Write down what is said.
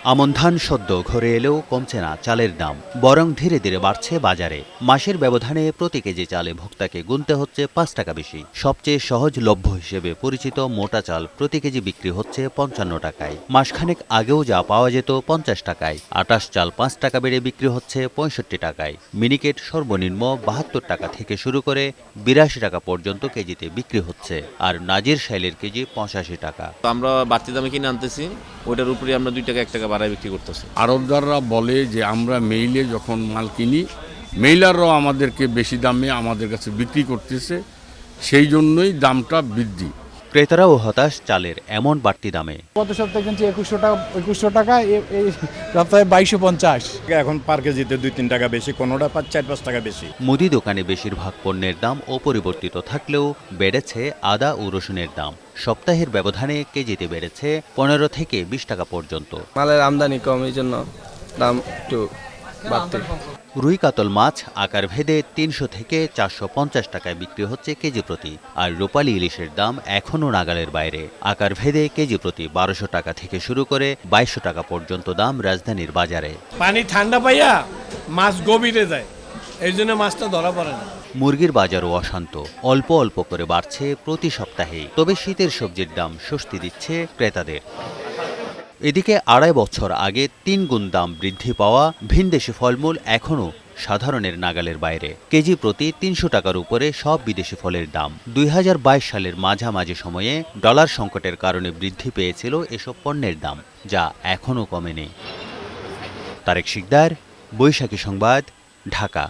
আমন ধান সদ্য ঘরে এলেও কমছে না চালের দাম, বরং ধীরে ধীরে বাড়ছে বাজারে। মাসের ব্যবধানে প্রতি কেজি চালে ভোক্তাকে গুনতে হচ্ছে ৫ টাকা বেশি। সবচেয়ে সহজলভ্য হিসেবে পরিচিত মোটা চাল প্রতি কেজি বিক্রি হচ্ছে ৫৫ টাকায়। মাসখানেক আগেও যা পাওয়া যেত ৫০ টাকায়, আটাশ চাল ৫ টাকা বেড়ে বিক্রি হচ্ছে ৬৫ টাকায়। মিনিকেট সর্বনিম্ন ৭২ টাকা থেকে শুরু করে ৮২ টাকা পর্যন্ত কেজিতে বিক্রি হচ্ছে, আর নাজির শাইলের কেজি ৮৫ টাকা। আমরা বাড়তি দামে কিনে আনতেছি, ওইটার উপরে আমরা ২ টাকা ১ টাকা বাড়ায় বিক্রি করতেছি। আড়তদাররা বলে যে আমরা মেইলে যখন মাল কিনি, মেইলাররাও আমাদেরকে বেশি দামে আমাদের কাছে বিক্রি করতেছে, সেই জন্যই দামটা বৃদ্ধি। ক্রেতারাও হতাশ চালের এমন বাড়তি দামে। গত সপ্তাহে কিনছি ২১০০ টাকা, এই সপ্তাহে ২২৫০। এখন পার কেজিতে ২-৩ টাকা বেশি, কোনোটা ৪-৫ টাকা বেশি। মুদি দোকানে বেশিরভাগ পণ্যের দাম অপরিবর্তিত থাকলেও বেড়েছে আদা ও রসুনের দাম। সপ্তাহের ব্যবধানে কেজিতে বেড়েছে ১৫ থেকে ২০ টাকা পর্যন্ত। মালের আমদানি কম, এই জন্য দাম একটু বাড়তি। রুই কাতল মাছ আকার ভেদে ৩০০ থেকে ৪৫০ টাকায় বিক্রি হচ্ছে কেজি প্রতি, আর রূপালী ইলিশের দাম এখনও নাগালের বাইরে। আকার ভেদে কেজি প্রতি ১২০০ টাকা থেকে শুরু করে ২২০০ টাকা পর্যন্ত দাম রাজধানীর বাজারে। পানি ঠান্ডা পাইয়া মাছ গভীরে যায়, এই জন্য মাছটা ধরা পড়ে না। মুরগির বাজারও অশান্ত, অল্প অল্প করে বাড়ছে প্রতি সপ্তাহেই। তবে শীতের সবজির দাম স্বস্তি দিচ্ছে ক্রেতাদের। এদিকে ২.৫ বছর আগে ৩ গুণ দাম বৃদ্ধি পাওয়া ভিনদেশি ফলমূল এখনও সাধারণের নাগালের বাইরে। কেজি প্রতি ৩০০ টাকার উপরে সব বিদেশি ফলের দাম। ২০২২ সালের মাঝামাঝি সময়ে ডলার সংকটের কারণে বৃদ্ধি পেয়েছিল এসব পণ্যের দাম, যা এখনও কমেনি। তারেক শিকদার, বৈশাখী সংবাদ, ঢাকা।